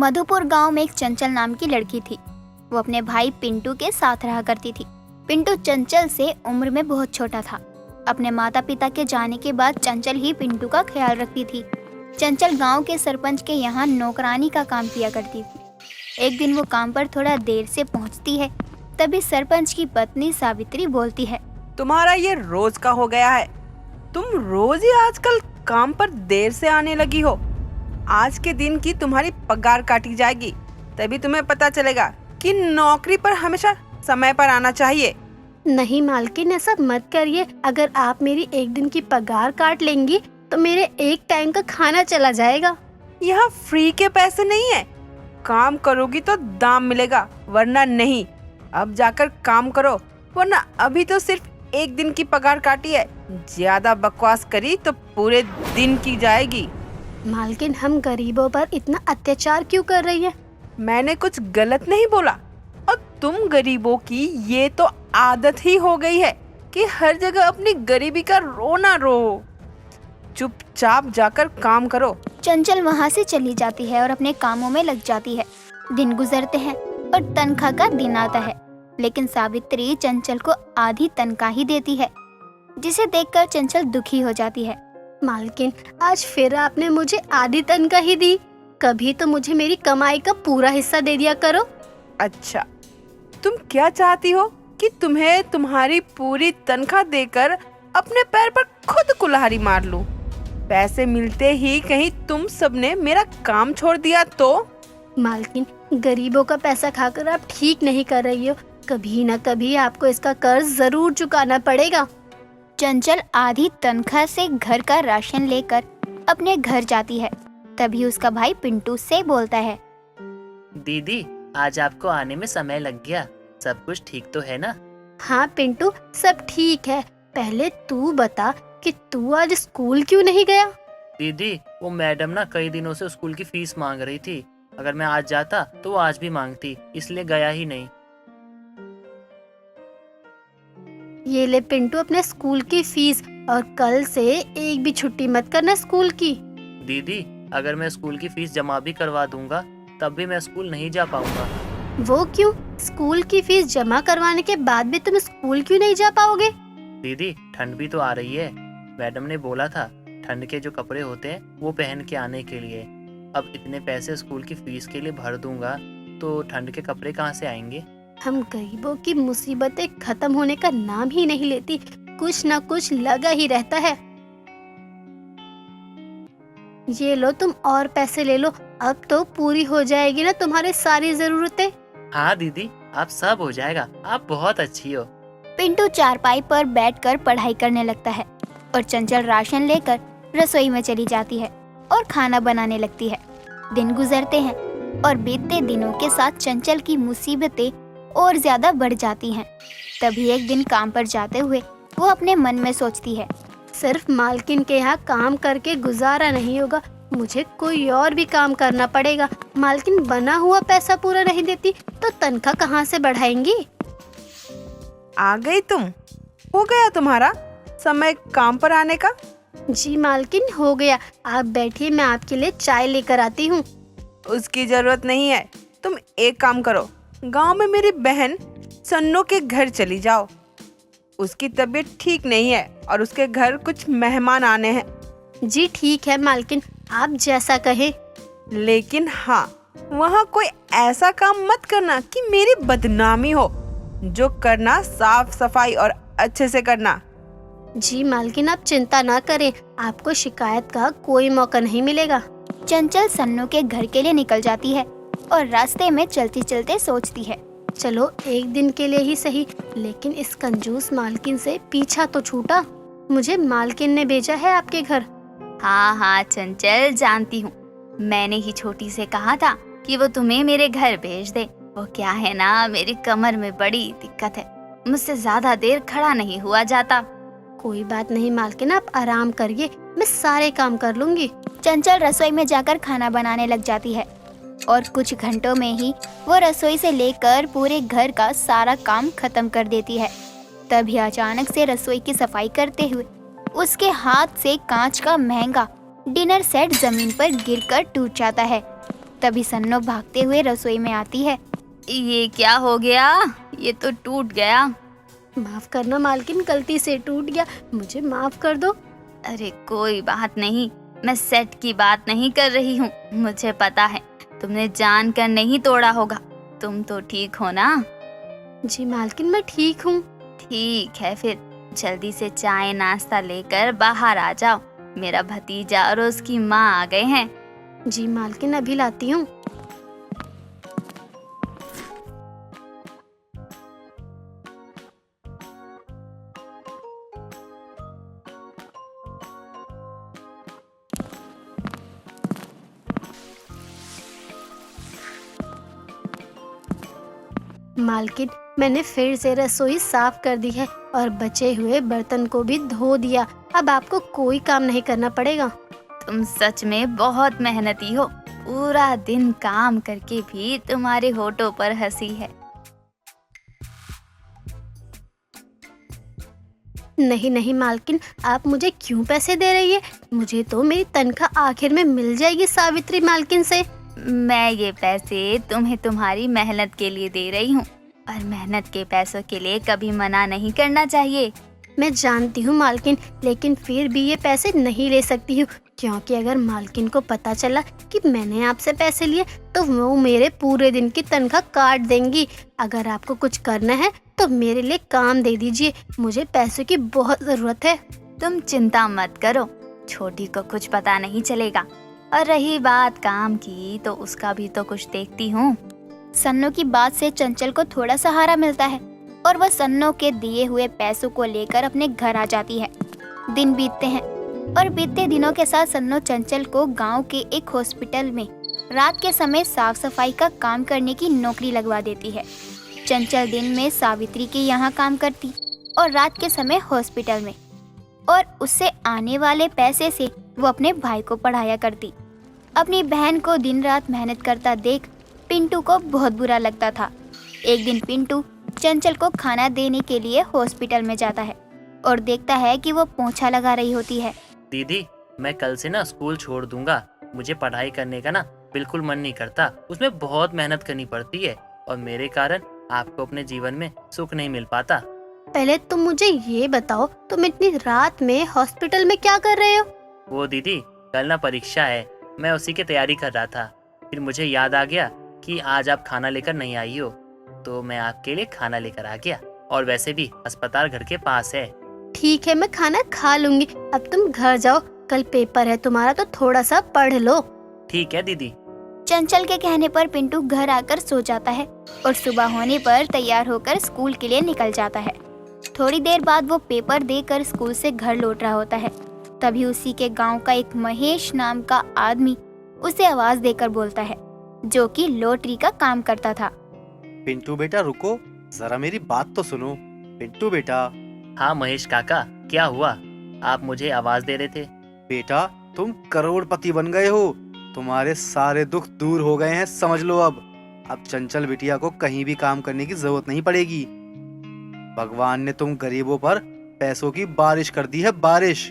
मधुपुर गांव में एक चंचल नाम की लड़की थी। वो अपने भाई पिंटू के साथ रहा करती थी। पिंटू चंचल से उम्र में बहुत छोटा था। अपने माता पिता के जाने के बाद चंचल ही पिंटू का ख्याल रखती थी। चंचल गांव के सरपंच के यहाँ नौकरानी का काम किया करती थी। एक दिन वो काम पर थोड़ा देर से पहुँचती है। तभी सरपंच की पत्नी सावित्री बोलती है, तुम्हारा ये रोज का हो गया है। तुम रोज ही आजकल काम पर देर से आने लगी हो। आज के दिन की तुम्हारी पगार काटी जाएगी, तभी तुम्हें पता चलेगा कि नौकरी पर हमेशा समय पर आना चाहिए। नहीं मालकिन, ऐसा मत करिए। अगर आप मेरी एक दिन की पगार काट लेंगी तो मेरे एक टाइम का खाना चला जाएगा। यहाँ फ्री के पैसे नहीं है। काम करोगी तो दाम मिलेगा, वरना नहीं। अब जाकर काम करो, वरना अभी तो सिर्फ एक दिन की पगार काटी है। ज्यादा बकवास करी तो पूरे दिन की जाएगी। मालकिन, हम गरीबों पर इतना अत्याचार क्यों कर रही है? मैंने कुछ गलत नहीं बोला। और तुम गरीबों की ये तो आदत ही हो गई है कि हर जगह अपनी गरीबी का रोना रो। चुपचाप जाकर काम करो। चंचल वहाँ से चली जाती है और अपने कामों में लग जाती है। दिन गुजरते हैं और तनख्वाह का दिन आता है, लेकिन सावित्री चंचल को आधी तनख्वाह ही देती है, जिसे देखकर चंचल दुखी हो जाती है। मालकिन, आज फिर आपने मुझे आधी तनख्वाह ही दी। कभी तो मुझे मेरी कमाई का पूरा हिस्सा दे दिया करो। अच्छा, तुम क्या चाहती हो कि तुम्हें तुम्हारी पूरी तनख्वाह देकर अपने पैर पर खुद कुल्हाड़ी मार लूं? पैसे मिलते ही कहीं तुम सबने मेरा काम छोड़ दिया तो? मालकिन, गरीबों का पैसा खाकर आप ठीक नहीं कर रही हो। कभी न कभी आपको इसका कर्ज जरूर चुकाना पड़ेगा। चंचल आधी तनख्वाह से घर का राशन लेकर अपने घर जाती है। तभी उसका भाई पिंटू से बोलता है, दीदी, आज आपको आने में समय लग गया। सब कुछ ठीक तो है ना? हाँ पिंटू, सब ठीक है। पहले तू बता कि तू आज स्कूल क्यों नहीं गया? दीदी, वो मैडम ना कई दिनों से स्कूल की फीस मांग रही थी। अगर मैं आज जाता तो वो आज भी मांगती, इसलिए गया ही नहीं। ये ले पिंटू अपने स्कूल की फीस, और कल से एक भी छुट्टी मत करना स्कूल की। दीदी, अगर मैं स्कूल की फीस जमा भी करवा दूंगा तब भी मैं स्कूल नहीं जा पाऊंगा। वो क्यों? स्कूल की फीस जमा करवाने के बाद भी तुम स्कूल क्यों नहीं जा पाओगे? दीदी, ठंड भी तो आ रही है। मैडम ने बोला था ठंड के जो कपड़े होते हैं वो पहन के आने के लिए। अब इतने पैसे स्कूल की फीस के लिए भर दूंगा तो ठंड के कपड़े कहाँ से आएंगे? हम गरीबों की मुसीबतें खत्म होने का नाम ही नहीं लेती। कुछ न कुछ लगा ही रहता है। ये लो, तुम और पैसे ले लो। अब तो पूरी हो जाएगी ना तुम्हारी सारी जरूरतें? हाँ दीदी, आप सब हो जाएगा। आप बहुत अच्छी हो। पिंटू चारपाई पर बैठकर पढ़ाई करने लगता है और चंचल राशन लेकर रसोई में चली जाती है और खाना बनाने लगती है। दिन गुजरते हैं और बीतते दिनों के साथ चंचल की मुसीबतें और ज्यादा बढ़ जाती हैं। तभी एक दिन काम पर जाते हुए वो अपने मन में सोचती है, सिर्फ मालकिन के यहाँ काम करके गुजारा नहीं होगा, मुझे कोई और भी काम करना पड़ेगा। मालकिन बना हुआ पैसा पूरा नहीं देती तो तनख्वाह कहाँ से बढ़ाएंगी? आ गई तुम? हो गया तुम्हारा समय काम पर आने का? जी मालकिन, हो गया। आप बैठिए, मैं आपके लिए चाय लेकर आती हूँ। उसकी जरूरत नहीं है। तुम एक काम करो, गांव में मेरी बहन सन्नो के घर चली जाओ। उसकी तबीयत ठीक नहीं है और उसके घर कुछ मेहमान आने हैं। जी ठीक है मालकिन, आप जैसा कहें। लेकिन हाँ, वहाँ कोई ऐसा काम मत करना कि मेरी बदनामी हो। जो करना साफ सफाई और अच्छे से करना। जी मालकिन, आप चिंता ना करें, आपको शिकायत का कोई मौका नहीं मिलेगा। चंचल सन्नू के घर के लिए निकल जाती है और रास्ते में चलते चलते सोचती है, चलो एक दिन के लिए ही सही, लेकिन इस कंजूस मालकिन से पीछा तो छूटा। मुझे मालकिन ने भेजा है आपके घर। हाँ हाँ चंचल, जानती हूँ। मैंने ही छोटी से कहा था कि वो तुम्हें मेरे घर भेज दे। वो क्या है ना, मेरी कमर में बड़ी दिक्कत है, मुझसे ज्यादा देर खड़ा नहीं हुआ जाता। कोई बात नहीं मालकिन, आप आराम करिए, मैं सारे काम कर लूंगी। चंचल रसोई में जाकर खाना बनाने लग जाती है और कुछ घंटों में ही वो रसोई से लेकर पूरे घर का सारा काम खत्म कर देती है। तभी अचानक से रसोई की सफाई करते हुए उसके हाथ से कांच का महंगा डिनर सेट जमीन पर गिरकर टूट जाता है। तभी सन्नो भागते हुए रसोई में आती है। ये क्या हो गया? ये तो टूट गया। माफ करना मालकिन, गलती से टूट गया, मुझे माफ कर दो। अरे कोई बात नहीं, मैं सेट की बात नहीं कर रही हूँ। मुझे पता है तुमने जानकर नहीं तोड़ा होगा। तुम तो ठीक हो ना? जी मालकिन, मैं ठीक हूँ। ठीक है, फिर जल्दी से चाय नाश्ता लेकर बाहर आ जाओ। मेरा भतीजा और उसकी माँ आ गए हैं। जी मालकिन, अभी लाती हूँ। मालकिन, मैंने फिर से रसोई साफ कर दी है और बचे हुए बर्तन को भी धो दिया। अब आपको कोई काम नहीं करना पड़ेगा। तुम सच में बहुत मेहनती हो। पूरा दिन काम करके भी तुम्हारे होठों पर हंसी है। नहीं नहीं मालकिन, आप मुझे क्यों पैसे दे रही है? मुझे तो मेरी तनख्वाह आखिर में मिल जाएगी सावित्री मालकिन से। मैं ये पैसे तुम्हें तुम्हारी मेहनत के लिए दे रही हूँ, और मेहनत के पैसों के लिए कभी मना नहीं करना चाहिए। मैं जानती हूँ मालकिन, लेकिन फिर भी ये पैसे नहीं ले सकती हूँ, क्योंकि अगर मालकिन को पता चला कि मैंने आपसे पैसे लिए तो वो मेरे पूरे दिन की तनख्वाह काट देंगी। अगर आपको कुछ करना है तो मेरे लिए काम दे दीजिए, मुझे पैसों की बहुत ज़रूरत है। तुम चिंता मत करो, छोटी को कुछ पता नहीं चलेगा। और रही बात काम की, तो उसका भी तो कुछ देखती हूँ। सन्नो की बात से चंचल को थोड़ा सहारा मिलता है और वह सन्नो के दिए हुए पैसों को लेकर अपने घर आ जाती है। दिन बीतते हैं और बीतते दिनों के साथ सन्नो चंचल को गांव के एक हॉस्पिटल में रात के समय साफ सफाई का काम करने की नौकरी लगवा देती है। चंचल दिन में सावित्री के यहाँ काम करती और रात के समय हॉस्पिटल में, और उससे आने वाले पैसे से वो अपने भाई को पढ़ाया करती। अपनी बहन को दिन रात मेहनत करता देख पिंटू को बहुत बुरा लगता था। एक दिन पिंटू चंचल को खाना देने के लिए हॉस्पिटल में जाता है और देखता है कि वो पोंछा लगा रही होती है। दीदी, मैं कल से ना स्कूल छोड़ दूंगा। मुझे पढ़ाई करने का ना बिल्कुल मन नहीं करता। उसमें बहुत मेहनत करनी पड़ती है और मेरे कारण आपको अपने जीवन में सुख नहीं मिल पाता। पहले तुम मुझे ये बताओ, तुम इतनी रात में हॉस्पिटल में क्या कर रहे हो? वो दीदी, कल ना परीक्षा है, मैं उसी की तैयारी कर रहा था। फिर मुझे याद आ गया कि आज आप खाना लेकर नहीं आई हो, तो मैं आपके लिए खाना लेकर आ गया। और वैसे भी अस्पताल घर के पास है। ठीक है, मैं खाना खा लूंगी। अब तुम घर जाओ, कल पेपर है तुम्हारा, तो थोड़ा सा पढ़ लो। ठीक है दीदी। चंचल के कहने पर पिंटू घर आकर सो जाता है और सुबह होने पर तैयार होकर स्कूल के लिए निकल जाता है। थोड़ी देर बाद वो पेपर देकर स्कूल से घर लौट रहा होता है। तभी उसी के गांव का एक महेश नाम का आदमी उसे आवाज देकर बोलता है, जो कि लॉटरी का काम करता था। पिंटू बेटा रुको, जरा मेरी बात तो सुनो। पिंटू बेटा। हाँ महेश काका, क्या हुआ? आप मुझे आवाज दे रहे थे। बेटा, तुम करोड़पति बन गए हो। तुम्हारे सारे दुख दूर हो गए हैं, समझ लो। अब चंचल बिटिया को कहीं भी काम करने की जरूरत नहीं पड़ेगी। भगवान ने तुम गरीबों पर पैसों की बारिश कर दी है, बारिश।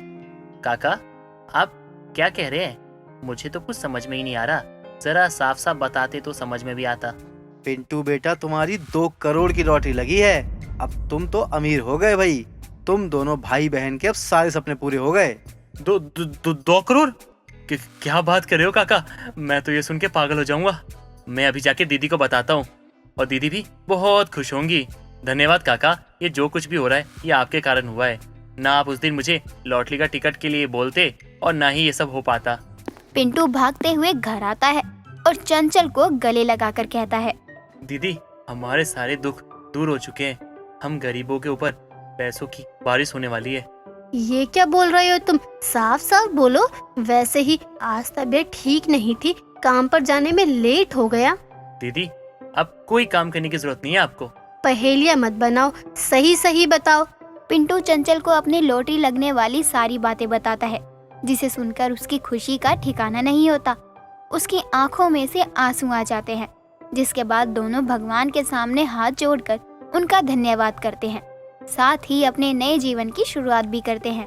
काका, आप क्या कह रहे हैं? मुझे तो कुछ समझ में ही नहीं आ रहा। जरा साफ साफ बताते तो समझ में भी आता। पिंटू बेटा, तुम्हारी 2 करोड़ की लॉटरी लगी है। अब तुम तो अमीर हो गए भाई। तुम दोनों भाई बहन के अब सारे सपने पूरे हो गए। 2 करोड़? क्या बात कर रहे हो काका? मैं तो ये सुन के पागल हो जाऊंगा। मैं अभी जाके दीदी को बताता हूँ और दीदी भी बहुत खुश होंगी। धन्यवाद काका, ये जो कुछ भी हो रहा है ये आपके कारण हुआ है। ना आप उस दिन मुझे लॉटरी का टिकट के लिए बोलते और ना ही ये सब हो पाता। पिंटू भागते हुए घर आता है और चंचल को गले लगाकर कहता है, दीदी, हमारे सारे दुख दूर हो चुके हैं। हम गरीबों के ऊपर पैसों की बारिश होने वाली है। ये क्या बोल रहे हो तुम? साफ साफ बोलो। वैसे ही आज तबीयत ठीक नहीं थी, काम पर जाने में लेट हो गया। दीदी, अब कोई काम करने की जरूरत नहीं है आपको। पहेलियां मत बनाओ, सही सही बताओ। पिंटू चंचल को अपनी लॉटरी लगने वाली सारी बातें बताता है, जिसे सुनकर उसकी खुशी का ठिकाना नहीं होता। उसकी आंखों में से आंसू आ जाते हैं, जिसके बाद दोनों भगवान के सामने हाथ जोड़कर उनका धन्यवाद करते हैं। साथ ही अपने नए जीवन की शुरुआत भी करते हैं।